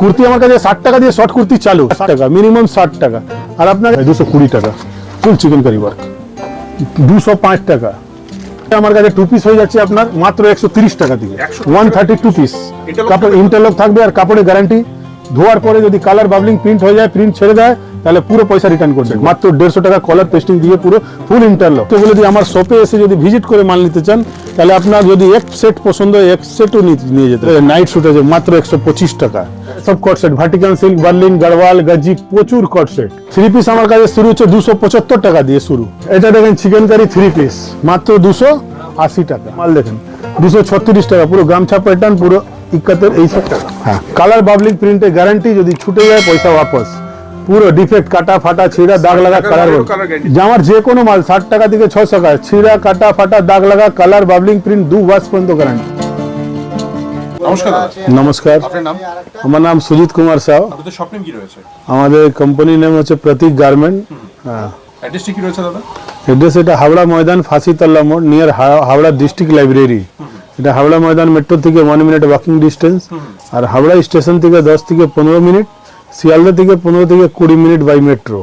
কুর্তি আমার কাছে 60 টাকা দিয়ে শর্ট কুর্তি চালু, 60 টাকা মিনিমাম 60 টাকা। আর আপনার 220 টাকা ফুল চিকেন কারি ওয়ার্ক, 205 টাকা। আমার কাছে টু পিস হয়ে যাচ্ছে আপনার মাত্র 130 টাকা দিয়ে, 132 পিস। কাপড় ইন্টারলক থাকবে আর কাপড়ের গ্যারান্টি। ধোয়ার পরে যদি কালার বাবলিং প্রিন্ট হয়ে যায়, প্রিন্ট ছেড়ে দেয়, তাহলে পুরো পয়সা রিটার্ন করবে। মাত্র 150 টাকা কলার পেস্টিং দিয়ে পুরো ফুল ইন্টারলক। তো বলে আমার শপে এসে যদি ভিজিট করে মাল নিতে চান, তাহলে আপনার যদি এক সেট পছন্দ হয় এক সেটও নিয়ে যেতে। নাইট শুট আছে মাত্র 125 টাকা। সব cord set, vertical silk, Berlin, Garhwal, গাজি, প্রচুর কট সেট। 3 পিস আমার কাছে শুরু হচ্ছে 275 টাকা দিয়ে শুরু। এটা দেখেন চিকেন কারি 3 পিস মাত্র 280 টাকা। মাল দেখেন 236 টাকা, পুরো গামছা প্যাটার্ন, পুরো 71 এই সব টাকা। হ্যাঁ, কালার বাবলিং প্রিন্টের গ্যারান্টি, যদি ছুটে যায় পয়সা ওয়াপস। পুরো ডিফেক্ট, কাটা ফাটা, ছিঁড়া, দাগ লাগা, কালার। জামার যে কোনো মাল 60 টাকা থেকে 600 টাকা, ছিঁড়া, কাটা ফাটা, দাগ লাগা, কালার বাবলিং প্রিন্ট 2 ওয়াশ পর্যন্ত গ্যারান্টি। নমস্কার, আমার নাম সুজিত কুমার সাউ। আমাদের কোম্পানির নাম হচ্ছে প্রতীক গার্মেন্ট। এড্রেস এটা হাওড়া ময়দান, ফাঁসিতলা মোড়, নিয়ার হাওড়া ডিস্ট্রিক্ট লাইব্রেরি। এটা হাওড়া ময়দান মেট্রো থেকে 1 মিনিট ওয়াকিং ডিস্টেন্স, আর হাওড়া স্টেশন থেকে 10 থেকে 15 মিনিট, শিয়ালদা থেকে 15 থেকে 20 মিনিট বাই মেট্রো।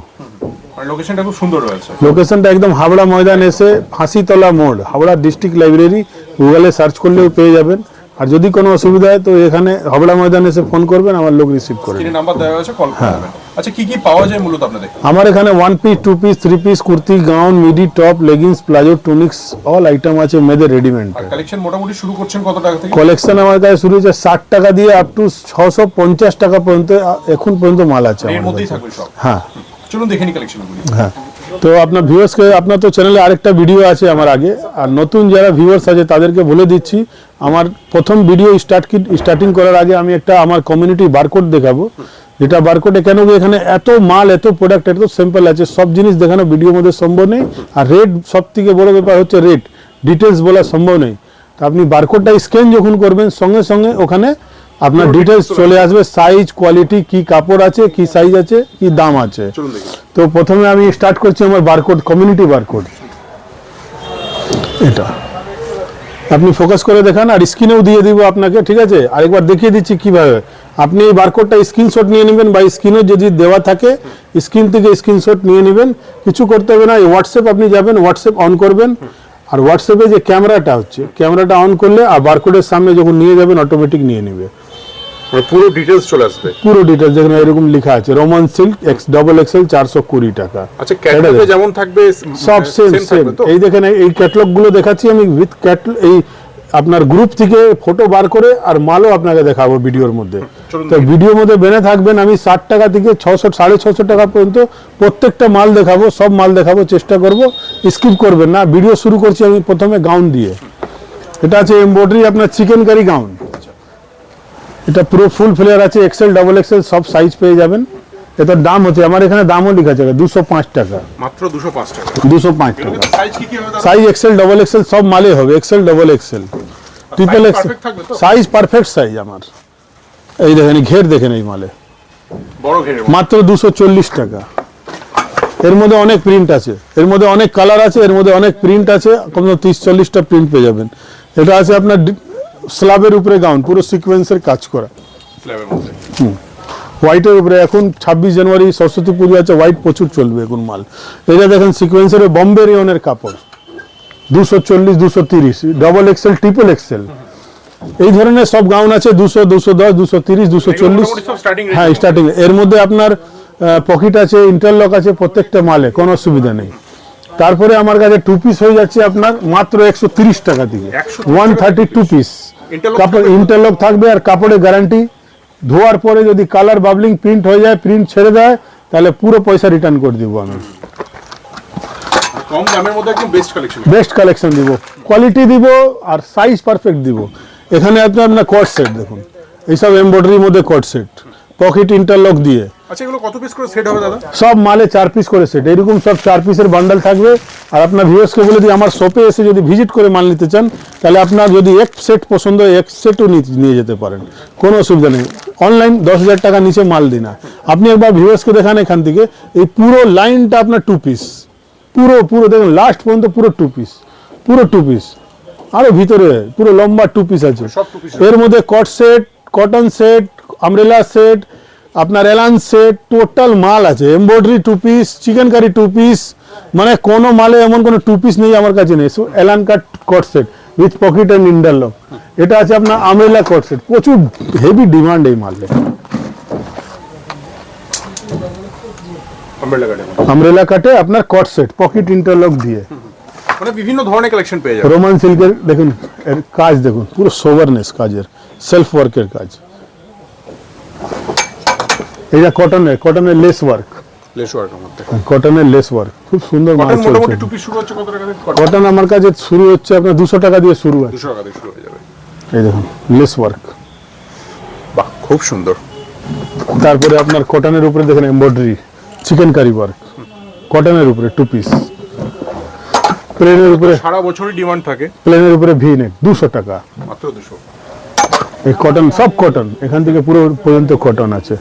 লোকেশনটা খুব সুন্দর রয়েছে। লোকেশনটা একদম হাওড়া ময়দান এসে ফাঁসিতলা মোড়, হাওড়া ডিস্ট্রিক্ট লাইব্রেরি, গুগলে সার্চ করলেও পেয়ে যাবেন। আর যদি কোনো অসুবিধা হয় তো এখানে হাওড়া ময়দান এসে ফোন করবেন, আমার লোক রিসিভ করবে। স্ক্রিনে নাম্বার দেওয়া আছে, কল করবেন। আচ্ছা, কি কি পাওয়া যায় মূলত আপনাদের? আমার এখানে 1 piece, 2 piece, 3 piece, kurti, gown, midi, top, leggings, palazzo, tunics, all item আছে মেয়েদের রেডিমেড। কালেকশন মোটামুটি শুরু করছেন কত টাকা থেকে? কালেকশন আমার কাছে শুরু হচ্ছে 60 টাকা দিয়ে আপ টু 650 টাকা পর্যন্ত এখন পর্যন্ত মাল আছে। এর মধ্যেই থাকবে সব। হ্যাঁ, চলুন দেখে নি কালেকশনগুলো। হ্যাঁ, তো আপনার ভিউয়ার্সকে, আপনার তো চ্যানেলে আরেকটা ভিডিও আছে আমার আগে, আর নতুন যারা ভিউয়ার্স আছে তাদেরকে বলে দিচ্ছি, আমার প্রথম ভিডিও স্টার্টিং করার আগে আমি একটা আমার কমিউনিটি বারকোড দেখাবো। যেটা বারকোডে কেন এখানে এত মাল, এত প্রোডাক্ট, এত স্যাম্পল আছে, সব জিনিস দেখানো ভিডিওর মধ্যে সম্ভব নেই। আর রেট, সব থেকে বড় ব্যাপার হচ্ছে রেট, ডিটেলস বলা সম্ভব নেই। তো আপনি বারকোডটা স্ক্যান যখন করবেন, সঙ্গে সঙ্গে ওখানে আপনার ডিটেলস চলে আসবে, সাইজ, কোয়ালিটি, কি কাপড় আছে, কি সাইজ আছে, কি দাম আছে। তো প্রথমে আমি স্টার্ট করছি আমার বারকোড, কমিউনিটি বারকোড। এটা আপনি ফোকাস করে দেখান, আর স্ক্রিনেও দিয়ে দিব আপনাকে, ঠিক আছে? আরেকবার দেখিয়ে দিচ্ছি কিভাবে। আপনি এই বারকোডটা স্ক্রিনশট নিয়ে নেবেন, বা স্ক্রিনে যদি দেওয়া থাকে স্ক্রিন থেকে স্ক্রিনশট নিয়ে নেবেন। কিছু করতে হবে না, হোয়াটসঅ্যাপ আপনি যাবেন, হোয়াটসঅ্যাপ অন করবেন, আর হোয়াটসঅ্যাপে যে ক্যামেরাটা হচ্ছে, ক্যামেরাটা অন করলে আর বারকোডের সামনে যখন নিয়ে যাবেন অটোমেটিক নিয়ে নেবে, পুরো ডিটেইলস চলে আসবে। পুরো ডিটেইলস যেখানে এরকম লেখা আছে রোমান সিল্ক XXL 420 টাকা। আচ্ছা, ক্যাটালগে যেমন থাকবে সব সেম। এই দেখেন, এই ক্যাটালগ গুলো দেখাচ্ছি আমি উইথ ক্যাটালগ, এই আপনার গ্রুপ থেকে ফটো বার করে আর মালও আপনাকে দেখাবো ভিডিওর মধ্যে। তো ভিডিওর মধ্যে বেনে থাকবেন, আমি 60 টাকা থেকে 600, 650 টাকা পর্যন্ত প্রত্যেকটা মাল দেখাবো, সব মাল দেখাবো, চেষ্টা করব, স্কিপ করবেন না। ভিডিও শুরু করছি আমি প্রথমে গাউন দিয়ে। এটা আছে এমব্রয়ডারি আপনার চিকেন কারি গাউন। এটা পুরো ফুল ফ্লেয়ার আছে, XL, XXL সব সাইজ পেয়ে যাবেন। এটার দাম হচ্ছে, আমার এখানে দামও লেখা আছে 205 টাকা, মাত্র 205 টাকা। 205 টাকা। সাইজ কি কি হবে দাদা? সাইজ XL, XXL সব মালে হবে, XL, XXL, triple XL size, perfect size আমার। এই দেখেন, ঘের দেখেন এই মালে, বড় ঘের, মাত্র 240 টাকা। এর মধ্যে অনেক প্রিন্ট আছে, এর মধ্যে অনেক কালার আছে, এর মধ্যে অনেক প্রিন্ট আছে, কমসে 30-40টা প্রিন্ট পেয়ে যাবেন। এটা আছে আপনার স্ল্যাবের উপরে গাউন, পুরো সিকোয়েন্সের কাজ করা, স্ল্যাবের মধ্যে। হোয়াইটের উপরে। এখন 26 জানুয়ারি সরস্বতী পুজো আছে, হোয়াইট প্রচুর চলবে এখন মাল। এটা দেখেন সিকোয়েন্সের বম্বে রেয়নের কাপড়, 240, 230, XXL, ট্রিপল XL এই ধরনের সব গাউন আছে। 200, 210, 230, 240, হ্যাঁ স্টার্টিং। এর মধ্যে আপনার পকেট আছে, ইন্টারলক আছে প্রত্যেকটা মালে, কোনো অসুবিধা নেই। তারপরে আমার কাছে 2 পিস হয়ে যাচ্ছে আপনার মাত্র 130 টাকা দিয়ে, 132 পিস। কাপড় ইন্টারলক থাকবে আর কাপড়ের গ্যারান্টি। ধোয়ার পরে যদি কালার বাবলিং প্রিন্ট হয়ে যায়, প্রিন্ট ছেড়ে দেয়, তাহলে পুরো পয়সা রিটার্ন করে দিব আমি। কম দামের মধ্যে একদম বেস্ট কালেকশন দিব, কোয়ালিটি দিব, আর সাইজ পারফেক্ট দিব। এখানে আপনার কট সেট দেখুন, এইসব এমব্রয়ডারির মধ্যে কট সেট, পকেট ইন্টারলক দিয়ে। আচ্ছা, এগুলো কত পিস করে সেট হবে দাদা? সব মালে 4 পিস করে সেট, এরকম সব 4 পিসের বান্ডাল থাকবে। আর আপনার ভিউয়ার্সকে বলে দিই, আমার শপে এসে যদি ভিজিট করে মাল নিতে চান, তাহলে আপনার যদি এক সেট পছন্দ হয় এক সেটও নিয়ে যেতে পারেন, কোনো অসুবিধা নেই। অনলাইন 10,000 টাকা নিচে মাল দিই না। আপনি একবার ভিউয়ার্সকে দেখান, এখান থেকে এই পুরো লাইনটা আপনার 2 পিস, পুরো দেখুন লাস্ট পর্যন্ত পুরো 2 পিস, পুরো 2 পিস। আরো ভিতরে পুরো লম্বা 2 পিস আছে। এর মধ্যে cord set, cotton set, umbrella set, আপনার এলান সেট, টোটাল মাল আছে। Embroidery 2 piece, chikankari 2 piece, মানে কোনো মালে এমন কোনো 2 পিস নেই আমার কাছে নেই। A line cut cord set with pocket and interlock, এটা আছে আপনার আমব্রেলা কট সেট। প্রচুর হেভি ডিমান্ড এই মালে। আমব্রেলা কাটে আপনার কট সেট, পকেট ইন্টারলক দিয়ে, মানে বিভিন্ন ধরনের কালেকশন পেয়ে যাবেন। রোমান সিল্কের দেখুন, এর কাজ দেখুন, পুরো সোভারনেস কাজের, সেলফ ওয়ার্কের কাজ। এটা কটনের লেস ওয়ার্ক, লেস ওয়ার্কের মধ্যে কটনের লেস ওয়ার্ক, খুব সুন্দর মাল কটন মোটামুটি চলছে। টুপি শুরু হচ্ছে কত টাকা থেকে? কটন আমার কাছে শুরু হচ্ছে আপনার 200 টাকা দিয়ে শুরু আছে। 200 টাকা থেকে শুরু হয়ে যাবে। এই দেখুন লেস ওয়ার্ক। বাহ, খুব সুন্দর। তারপরে আপনার কটনের উপরে দেখেন এমব্রয়ডারি, চিকেন কারি ওয়ার্ক, কটনের উপরে 2 পিস, প্লেনের উপরে, সারা বছরই ডিমান্ড থাকে। প্লেনের উপরে ভি নেক 200 টাকা। মাত্র 200। এই কটন, সব কটন, এখান থেকে পুরো পর্যন্ত কটন আছে।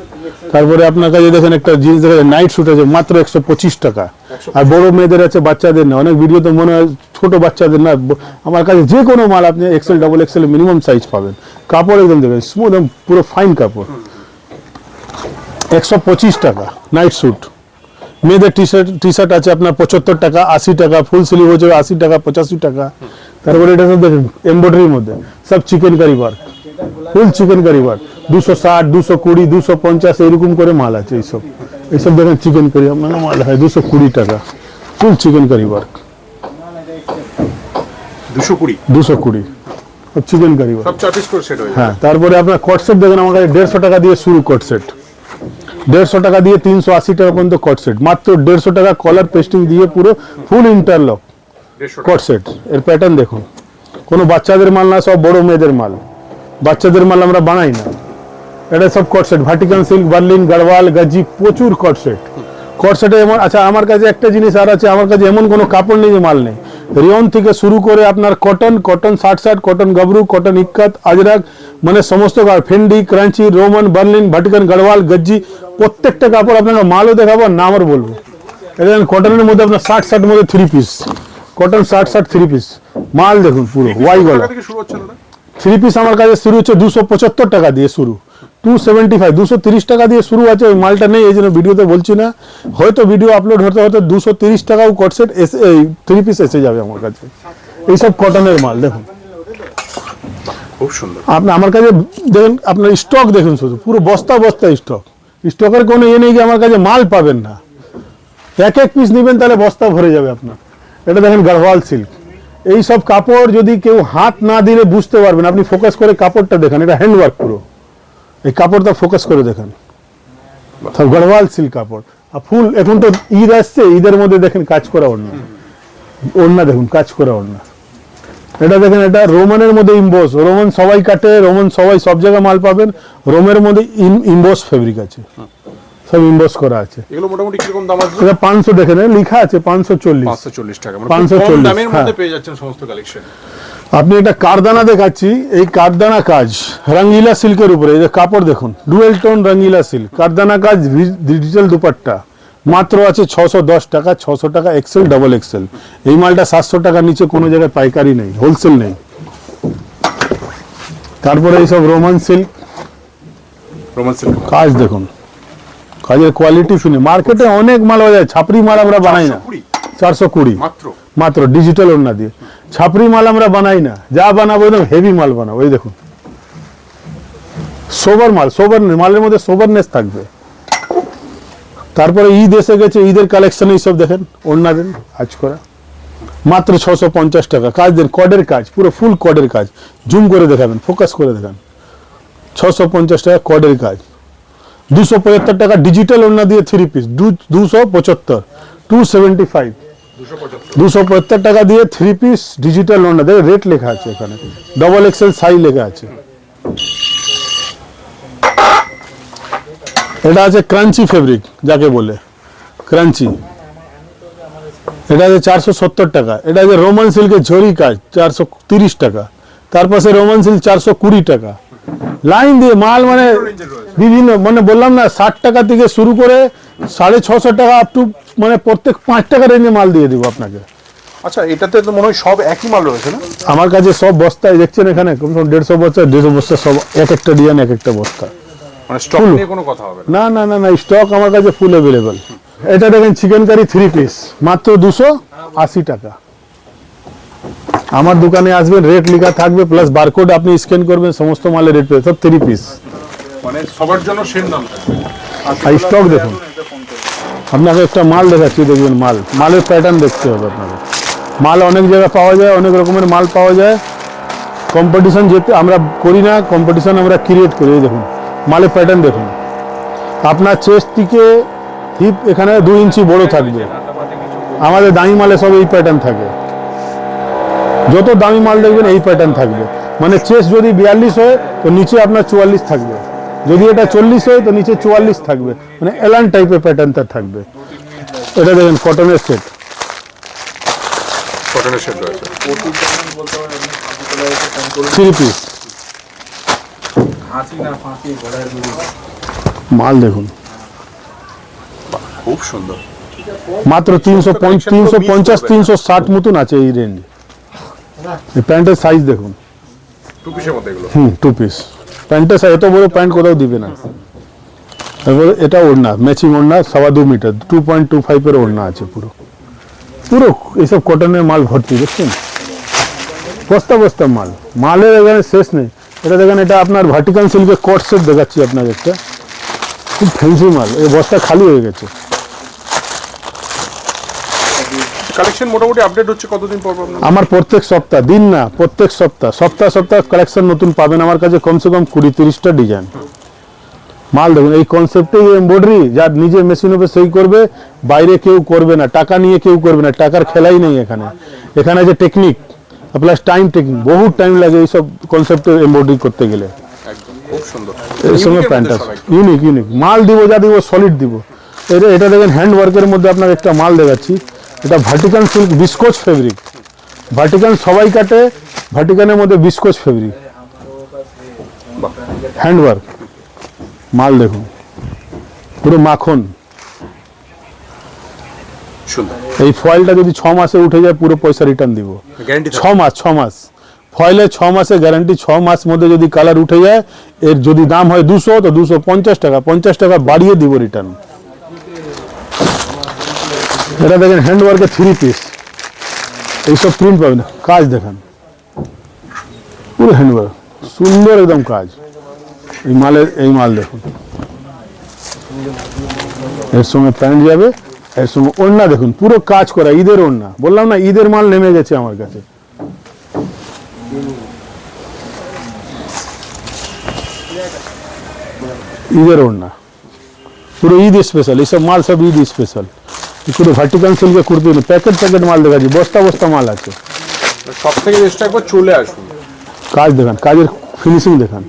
তারপরে আপনার কাছে দেখেন একটা জিন্স দেখেন, নাইট স্যুট আছে মাত্র 125 টাকা। আর বড় মেয়েদের আছে, বাচ্চাদের না। অনেক ভিডিওতে মনে হয় ছোট বাচ্চাদের না, আমার কাছে যে কোনো মাল আপনি XL, double XL minimum size পাবেন। কাপড় একদম দেখেন স্মুথ, পুরো ফাইন কাপড়। 125 টাকা নাইট স্যুট। মেয়েদের টি শার্ট আছে আপনার 75 টাকা, 80 টাকা, ফুল স্লিভ হচ্ছে 80 টাকা, 85 টাকা। তারপরে এটা সব দেখেন এমব্রয়ডারির মধ্যে, সব chikankari work, full chikankari work. 260, 220, 250 এরকম করে মাল আছে। এইসব দেখেন চিকেন কারি আপনার মাল হয় 220 টাকা, full chikankari work 220 chikankari work. সব 4 পিস করে সেট হয়ে যাবে। হ্যাঁ, তারপরে আপনার কট সেট দেখেন আমার কাছে 150 টাকা দিয়ে শুরু কট সেট, 150 টাকা দিয়ে 380 টাকা পর্যন্ত কট সেট, মাত্র 150 টাকা কলার পেস্টিং দিয়ে পুরো ফুল ইন্টারলক 150 কট সেট। এর প্যাটার্ন দেখুন, কোনো বাচ্চাদের মাল না, সব বড় মেয়েদের মাল। বাচ্চাদের মাল আমরা বানাই না, এটা সব cord set. Vatican silk, Berlin, Garhwal, গাজি, প্রচুর কট সেট। কট সেটে এমন, আচ্ছা আমার কাছে একটা জিনিস আর আছে, আমার কাছে এমন কোনো কাপড় নেই যে মাল নেই। রিয়ন থেকে শুরু করে আপনার কটন 60, কটন গাবরু, কটন ইক্কাত, আজরাক, মানে সমস্ত Fendi, crunchy, Roman, Berlin, Vatican, Garhwal, গজ্জি, প্রত্যেকটা কাপড় আপনাকে মালও দেখাবো আর নামও বলবো। এটা কটনের মধ্যে আপনার 60 মধ্যে 3 পিস, কটন 60 3 পিস মাল দেখুন, পুরো ওয়াই গলা। টাকা থেকে শুরু হচ্ছে না? 3 পিস আমার কাছে শুরু হচ্ছে 275 টাকা দিয়ে শুরু, 275, 230 টাকা দিয়ে শুরু আছে। ওই মালটা নেই, এই জন্য ভিডিওতে বলছি না। হয়তো ভিডিও আপলোড হতে হতে 230 টাকাও কট সেট এসে, এই 3 পিস এসে যাবে আমার কাছে। এইসব কটনের মাল দেখুন, খুব সুন্দর। আপনি আমার কাছে দেখেন, আপনার স্টক দেখুন, শুধু পুরো বস্তা স্টক। স্টকের কোনো ইয়ে নেই যে আমার কাছে মাল পাবেন না। এক পিস নেবেন তাহলে বস্তা ভরে যাবে আপনার। এটা দেখেন গাড়ওয়াল সিল্ক। এই সব কাপড় যদি কেউ হাত না দিলে বুঝতে পারবেন, আপনি ফোকাস করে কাপড়টা দেখেন, এটা হ্যান্ডওয়ার্ক পুরো। এই কাপড়টা ফোকাস করে দেখেন, সব গাড়ওয়াল সিল্ক কাপড়। আর ফুল, এখন তো ঈদ আসছে, ঈদের মধ্যে দেখেন কাজ করা ওড়না দেখুন, কাজ করা ওড়না। এটা দেখেন, এটা রোমানের মধ্যে ইম্বোস। রোমান সবাই কাটে, রোমান সবাই সব জায়গায় মাল পাবেন। রোমের মধ্যে ইম্বোস ফেব্রিক আছে, সব ইম্বোস করা আছে। এগুলো মোটামুটি কিরকম দাম আছে? এটা 500 দেখেন, লেখা আছে 540 টাকা, মানে 540 কম দামের মধ্যে পেয়ে যাচ্ছেন সমস্ত কালেকশন। আপনি এটা কারদানা দেখাচ্ছি, এই কারদানা কাজ রঙ্গিলা সিল্কের উপরে। এই যে কাপড় দেখুন, ডুয়েল টোন রঙ্গিলা সিল্ক, কারদানা কাজ, ডিজিটাল দুপাট্টা, মাত্র আছে 610 টাকা। 600 টাকা এক্সেল, ডাবল এক্সেল। এই মালটা 700 টাকার নিচে কোনো জায়গায় পাইকারি নেই, হোলসেল নেই। তারপরে এইসব রোমান সিল্ক কাজ দেখুন, কাজের কোয়ালিটি শুনে মার্কেটে অনেক মাল হয়ে যায়। ছাপরি মাল আমরা বানাই না, 420 মাত্র ডিজিটাল ওড়না দিয়ে। ছাপরি মাল আমরা বানাই না, যা বানাবো একদম হেভি মাল বানাবো। এই দেখুন সোবার মাল, মালের মধ্যে সোবারনেস থাকবে। তারপরে ঈদ এসে গেছে, ঈদের কালেকশন এইসব দেখেন, ওড়না দেন কাজ করা, মাত্র 650 টাকা। কাজ দেন, কডের কাজ, পুরো ফুল কডের কাজ। জুম করে দেখাবেন, ফোকাস করে দেখান, 650 টাকা কডের কাজ। 275 টাকা ডিজিটাল ওড়না দিয়ে 3 পিস, 275, 275, 275 টাকা দিয়ে 3 পিস ডিজিটাল ওড়না। দেখে রেট লেখা আছে এখানে, ডাবল এক্সেল সাইজ লেখা আছে। এটা আছে ক্রাঞ্চি ফেব্রিক, যাকে বলে ক্রাঞ্চি। এটা আছে 470 টাকা। এটা আছে রোমান সিল্কের ঝরি কাজ, 430 টাকা। তার পাশে রোমান সিল্ক 420 টাকা। লাইন দিয়ে মাল, মানে বিভিন্ন, মানে বললাম না 60 টাকা থেকে শুরু করে 650 টাকা আপ টু, মানে প্রত্যেক 5 টাকা রেঞ্জে মাল দিয়ে দিব আপনাকে। আচ্ছা, এটাতে তো মনে হয় সব একই মাল রয়েছে না? আমার কাছে সব বস্তায় দেখছেন, এখানে কমসে কম 150 বস্তা, 150 বস্তা, সব এক একটা ডিজাইন, এক একটা বস্তা। মানে স্টক Full. নিয়ে কোনো কথা হবে না। না না না না, স্টক আমার কাছে ফুল অ্যাভেলেবল। এটা দেখেন চিকেন কারি 3 পিস মাত্র 280 টাকা। আমার দোকানে আসবেন, রেট লেখা থাকবে, প্লাস বারকোড আপনি স্ক্যান করবেন, সমস্ত মালের রেট পেয়ে সব 3 পিস। মানে সবার জন্য সেম দাম থাকবে। আর স্টক দেখুন, আপনাকে একটা মাল দেখাচ্ছি, দেখবেন মালের প্যাটার্ন দেখতে হবে আপনাকে। মাল অনেক জায়গায় পাওয়া যায়, অনেক রকমের মাল পাওয়া যায়। কম্পিটিশন যেতে আমরা করি না, কম্পিটিশন আমরা ক্রিয়েট করি। এই দেখুন মালের প্যাটার্ন দেখুন, আপনার চেস্ট থেকে হিপ এখানে 2 ইঞ্চি বড় থাকবে। আমাদের দামি মালে সব এই প্যাটার্ন থাকে, যত দামি মাল দেখবেন এই প্যাটার্ন থাকবে। মানে চেস্ট যদি 42 হয় তো নিচে আপনার 44 থাকবে, যদি এটা 40 হয় তো নিচে 44 থাকবে, মানে এলান টাইপের প্যাটার্নটা থাকবে। এটা দেখেন কটনের সেট, কটনের শেড রয়েছে। 3 পিস মাল দেখুন, খুব সুন্দর। মাত্র 350 360 মতন আছে এই রেঞ্জ। এই প্যান্টের সাইজ দেখুন, টু পিসের মধ্যে এগুলো। 2 পিস প্যান্টের সাইজ, এত বড় প্যান্ট কোথাও দিবে না। এবার এটা ওড়না, ম্যাচিং ওড়না 2.5 মিটার, 2.25 এর ওড়না আছে। পুরো পুরো এইসব কটনের মাল ভর্তি, দেখছেন বস্তা বস্তা মাল, মালের এখানে শেষ নেই। এটা দেখেন, এটা আপনার ভার্টিকাল সিল্কের কট সেট দেখাচ্ছি আপনাকে, একটা খুব ফ্যান্সি মাল। এই বস্তা খালি হয়ে গেছে। কালেকশন মোটামুটি আপডেট হচ্ছে কতদিন পর পর আপনার? আমার প্রত্যেক সপ্তাহ, দিন না প্রত্যেক সপ্তাহ কালেকশন নতুন পাবেন আমার কাছে, কমসে কম 20-30টা ডিজাইন মাল দেখুন। এই কনসেপ্টে এমব্রয়ডারি যার নিজে মেশিন উপরে সই করবে, বাইরে কেউ করবে না, টাকা নিয়ে কেউ করবে না, টাকার খেলাই নেই এখানে। এখানে যে টেকনিক প্লাস টাইম টেকিং, বহুত টাইম লাগে এইসব কনসেপ্টে এমব্রয়ডারি করতে গেলে। একদম খুব সুন্দর। এর সঙ্গে Unique এর প্যান্ট মধ্যে আছে, সবাই। ইউনিক মাল দিব, যা দিব সলিড দিব। এটা দেখেন হ্যান্ড ওয়ার্কের মধ্যে আপনার একটা মাল দেখাচ্ছি, এটা ভার্টিকাল সিল্ক বিস্কোচ ফেব্রিক। ভার্টিকাল সবাই কাটে, ভার্টিকালের মধ্যে বিস্কোচ ফেব্রিক, বাহ, হ্যান্ড ওয়ার্ক মাল দেখুন, পুরো মাখন। সুন্দর। এই ফয়েলটা যদি 6 মাসে উঠে যায় পুরো পয়সা রিটার্ন দিব। গ্যারান্টি 6 মাস ফয়েলে 6 মাসে গ্যারান্টি। 6 মাস মধ্যে যদি কালার উঠে যায়, এর যদি দাম হয় 200 তো 250 টাকা, 50 টাকা বাড়িয়ে দিব রিটার্ন। এটা দেখেন হ্যান্ড ওয়ার্কের 3 পিস, এইসব প্রিন্ট পাবেন। কাজ দেখেন পুরো হ্যান্ড ওয়ার্ক, সুন্দর একদম কাজ। এই মাল দেখুন, এর সঙ্গে প্যান্ট যাবে, এর সঙ্গে ওড়না দেখুন, পুরো কাজ করা, ঈদের ওড়না। বললাম না, ঈদের মাল নেমে গেছে আমার কাছে। ঈদের ওড়না পুরো ঈদ স্পেশাল, এইসব মাল সব ঈদ স্পেশাল। পুরো ভার্টিকাল সিল্কের কুর্তি, প্যাকেট মাল দেখাচ্ছি, বস্তা বস্তা মাল আছে। সব থেকে বেস্ট একবার চলে আসুন। কাজ দেখান, কাজের ফিনিশিং দেখান।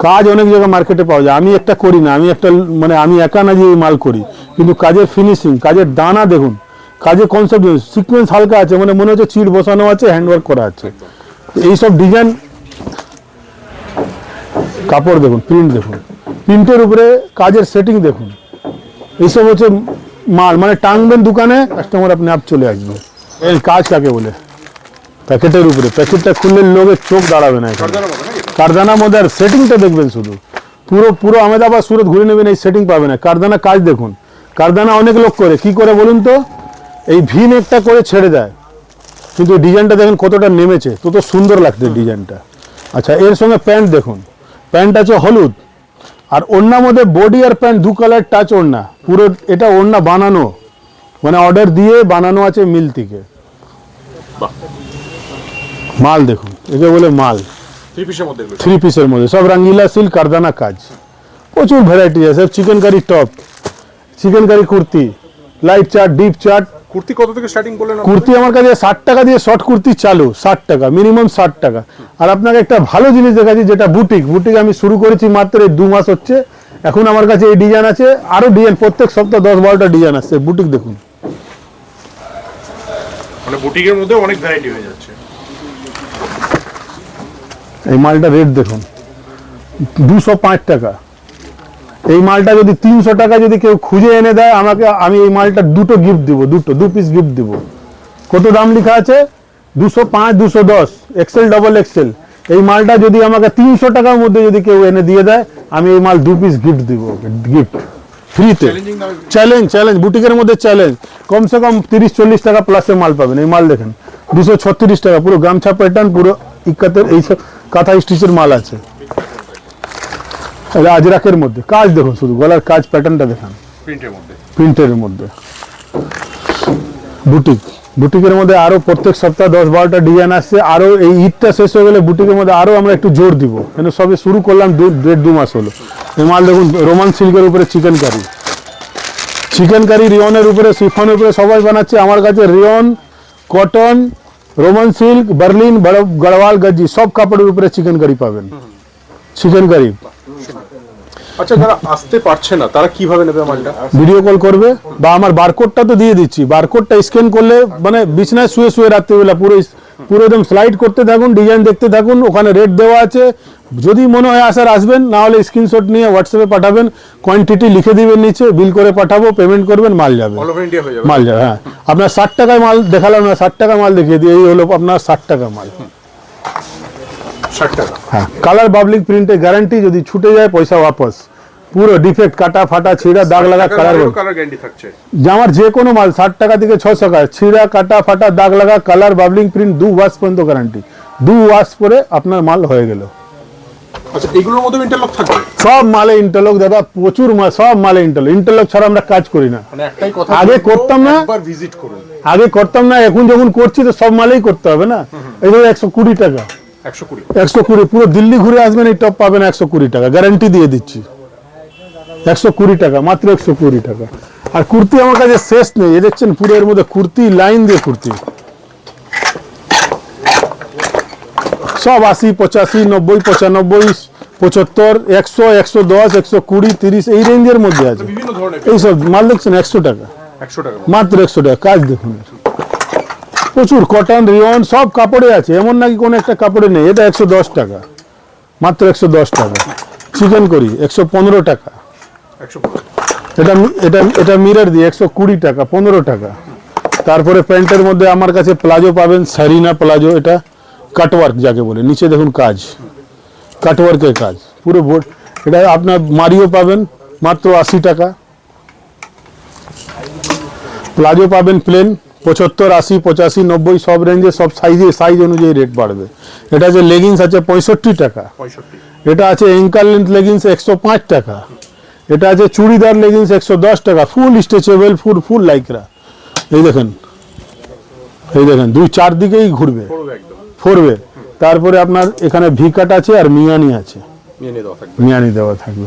কাজ অনেক জায়গায় মার্কেটে পাওয়া যায়, আমি একটা করি না, আমি একা না যে এই মাল করি, কিন্তু কাজের ফিনিশিং, কাজের দানা দেখুন, কাজের কনসেপ্ট, সিকোয়েন্স হালকা আছে, মানে মনে হচ্ছে চিট বসানো আছে, হ্যান্ডওয়ার্ক করা আছে। এইসব ডিজাইন, কাপড় দেখুন, প্রিন্ট দেখুন, প্রিন্টের উপরে কাজের সেটিং দেখুন। এইসব হচ্ছে মাল, মানে টাঙবেন দোকানে, কাস্টমার আপনি আপ চলে আসবে। এই কাজ কাকে বলে? প্যাকেটের উপরে, প্যাকেটটা খুললে লোকের চোখ দাঁড়াবে না এখানে। কারদানার মতো নাকি? কারদানার মধ্যে আর সেটিংটা দেখবেন, শুধু পুরো আহমেদাবাদ সুরত ঘুরে নেবেন, এই সেটিং পাবে না। কারদানা কাজ দেখুন, কারদানা অনেক লোক করে, কি করে বলুন তো, এই ভি নেকটা করে ছেড়ে দেয়, কিন্তু ডিজাইনটা দেখেন কতটা নেমেছে, কত সুন্দর লাগছে ডিজাইনটা। আচ্ছা, এর সঙ্গে প্যান্ট দেখুন, প্যান্ট আছে হলুদ, আর ওড়নার মধ্যে বডি আর প্যান্ট 2 কালার টাচ ওড়না। পুরো এটা ওড়না বানানো, মানে অর্ডার দিয়ে বানানো আছে মিল থেকে। বাহ, মাল দেখুন, একে বলে মাল। 3 পিসের মধ্যে এগুলো। 3 পিসের মধ্যে সব রঙ্গিলা সিল্ক, কারদানা কাজ, প্রচুর ভ্যারাইটি আছে। Chikankari top, chikankari kurti, light chart, deep chart. Kurti কত থেকে স্টার্টিং করলেন? কুর্তি আমার কাছে 60 টাকা দিয়ে শর্ট কুর্তি চালু, 60 টাকা মিনিমাম, 60 টাকা। আর আপনাকে একটা ভালো জিনিস দেখাচ্ছি, যেটা বুটিক আমি শুরু করেছি মাত্র 2 মাস হচ্ছে। এখন আমার কাছে এই ডিজাইন আছে, আরো ডিজাইন, প্রত্যেক সপ্তাহ 10-12টা ডিজাইন আসছে। বুটিক দেখুন, মানে বুটিকের মধ্যে অনেক ভ্যারাইটি হয়ে যাচ্ছে। এই মালটা রেট দেখুন, 205 টাকা। এই মালটা যদি 300 টাকা যদি কেউ খুঁজে এনে দেয় আমাকে, আমি এই মালটা 2টো গিফট দিব, 2 পিস গিফট দিব। কত দাম লেখা আছে? 205, 210, এক্সেল, ডবল এক্সেল। এই মালটা যদি আমাকে 300 টাকার মধ্যে যদি কেউ এনে দিয়ে দেয়, আমি এই মাল 2 পিস গিফট দিব, গিফট ফ্রিতে। চ্যালেঞ্জিং দামে চ্যালেঞ্জ বুটিকের মধ্যে চ্যালেঞ্জ, কমসে কম 30-40 টাকা প্লাসে মাল পাবেন। এই মাল দেখেন 236 টাকা, পুরো গামছা প্যাটার্ন, পুরো ইক্কাতের এইসব কাঁথা স্টিচের মাল আছে। আজরাকের মধ্যে কাজ দেখুন, শুধু গলার কাজ প্যাটার্নটা দেখান, প্রিন্টের মধ্যে বুটিকের মধ্যে আরো প্রত্যেক সপ্তাহে 10-12টা ডিজাইন আসছে। আরো এই ঈদটা শেষ হয়ে গেলে বুটিকের মধ্যে আরো আমরা একটু জোর দিব, কেন সবে শুরু করলাম 1.5-2 মাস হলো। এই মাল দেখুন, রোমান সিল্কের উপরে চিকেন কারি, রিয়নের উপরে, শিফনের উপরে সবাই বানাচ্ছে। আমার কাছে rayon, cotton, Roman silk, Berlin, Garhwal, গজ্জি সব কাপড়ের উপরে চিকেন কারি পাবেন। চিকেন কারি আচ্ছা, যারা আসতে পারছে না তারা কিভাবে নেবে মালটা? ভিডিও কল করবে, বা আমার বারকোডটা তো দিয়ে দিচ্ছি, বারকোডটা স্ক্যান করলে, মানে বিছনায় শুয়ে রাত্রিবেলা পুরো একদম স্লাইড করতে থাকুন, ডিজাইন দেখতে থাকুন, ওখানে রেট দেওয়া আছে। যদি মনে হয় আসার আসবেন, না হলে স্ক্রিনশট নিয়ে হোয়াটসঅ্যাপে পাঠাবেন, কোয়ান্টিটি লিখে দিবেন নিচে, বিল করে পাঠাবো, পেমেন্ট করবেন, মাল যাবে। অল ওভার ইন্ডিয়া হয়ে যাবে। মাল যাবে, হ্যাঁ। আপনার 60 টাকায় মাল দেখালাম না, 60 টাকা মাল দেখিয়ে দিই, এই হলো আপনার 60 টাকা মাল, 60 টাকা। হ্যাঁ। কালার বাবলিং প্রিন্টে গ্যারান্টি, যদি ছুটে যায় পয়সা ওয়াপস। পুরো ডিফেক্ট, কাটা ফাটা, ছিঁড়া, দাগ লাগা, কালার গ্যারান্টি থাকছে। জামার যে কোনো মাল 60 টাকা থেকে 600 টাকা, ছিঁড়া, কাটা ফাটা, দাগ লাগা, কালার বাবলিং প্রিন্ট 2 ওয়াশ পর্যন্ত গ্যারান্টি। 2 ওয়াশ পরে আপনার মাল হয়ে গেল। আচ্ছা, এগুলোর মধ্যে ইন্টারলক থাকবে? সব মালে ইন্টারলক দাদা, প্রচুর মাল, সব মালে ইন্টারলক ছাড়া আমরা কাজ করি না। মানে একটাই কথা, আগে করতাম না, একবার ভিজিট করুন। আগে করতাম না, এখন যখন করছি তো সব মালেই করতে হবে না। এই যে 120 টাকা, 120 পুরো দিল্লি ঘুরে আসবেন, এই টপ পাবেন 120 টাকা, গ্যারান্টি দিয়ে দিচ্ছি। 120 টাকা, মাত্র 120 টাকা। আর কুর্তি আমার কাছে শেষ নেই, এ দেখছেন পুরো এর মধ্যে কুর্তি, লাইন দিয়ে কুর্তি, সব 80, 85, 90, 95, 75, 100, 110, 120, 30 এই রেঞ্জের মধ্যে আছে। বিভিন্ন ধরনের এইসব মাল দেখছেন 100 টাকা, 100 টাকা মাত্র 100 টাকা। কাজ দেখুন, প্রচুর কটন, রিয়ন সব কাপড়ে আছে, এমন নাকি কোনো একটা কাপড়ে নেই। এটা 110 টাকা, মাত্র 110 টাকা। চিকেন করি 115 টাকা। 115। এটা মিরর দিয়ে 120 টাকা, 15 টাকা। তারপরে প্যান্টের মধ্যে আমার কাছে প্লাজো পাবেন, সারিনা প্লাজো, এটা কাটওয়ার্ক যাকে বলে, নিচে দেখুন কাজ, কাটওয়ার্কের কাজ পুরো বোর্ড। এটা আপনার মারিও পাবেন মাত্র 80 টাকা। প্লাজো পাবেন প্লেন 75, 80, 85, 90 সব রেঞ্জে, সব সাইজ অনুযায়ী রেট বাড়বে। এটা যে লেগিংস আছে 65 টাকা। এটা আছে অ্যাঙ্কল লেন্থ লেগিংস 105 টাকা। এটা আছে চুড়িদার লেগিংস 110 টাকা, ফুল স্ট্রেচেবল, ফুল লাইকরা। এই দেখেন 2-4 দিকেই ঘুরবে, ফোরবে। তারপরে আপনার এখানে ভিকাট আছে আর মিয়ানি আছে, মিয়ানি দেওয়া থাকবে।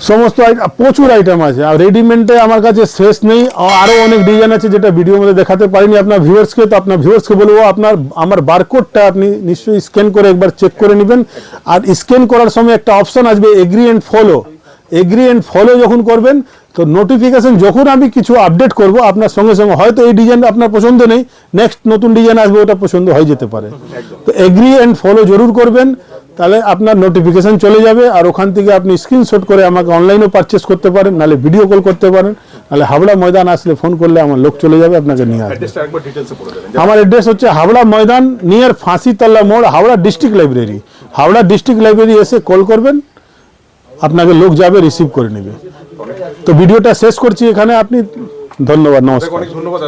সমস্ত প্রচুর আইটেম আছে। আর রেডিমেডে আমার কাছে শেষ নেই, আরো অনেক ডিজাইন আছে যেটা ভিডিওর মধ্যে দেখাতে পারিনি আপনার ভিউয়ার্সকে। তো আপনার ভিউয়ার্সকে বলবো, আমার বারকোডটা আপনি নিশ্চয়ই স্ক্যান করে একবার চেক করে নেবেন। আর স্ক্যান করার সময় একটা অপশন আসবে এগ্রি এন্ড ফলো যখন করবেন, তো নোটিফিকেশন যখন আমি কিছু আপডেট করব, আপনার সঙ্গে সঙ্গে, হয়তো এই ডিজাইন আপনার পছন্দ নেই, নেক্সট নতুন ডিজাইন আসবে, ওটা পছন্দ হয়ে যেতে পারে। তো এগ্রি এন্ড ফলো জরুর করবেন, তাহলে আপনার নোটিফিকেশন চলে যাবে। আর ওখান থেকে আপনি স্ক্রিনশট করে আমাকে অনলাইনেও পারচেস করতে পারেন, নাহলে ভিডিও কল করতে পারেন, নাহলে হাবড়া ময়দান আসলে ফোন করলে আমার লোক চলে যাবে, আপনাকে নিয়ে আসবে। আমার অ্যাড্রেস হচ্ছে হাবড়া ময়দান, নিয়ার ফাঁসিতলা মোড়, Howrah district library. Howrah district library এসে কল করবেন, আপনাকে লোক যাবে, রিসিভ করে নেবে। তো ভিডিওটা শেষ করছি এখানে। আপনি ধন্যবাদ, নমস্কার। অনেক ধন্যবাদ।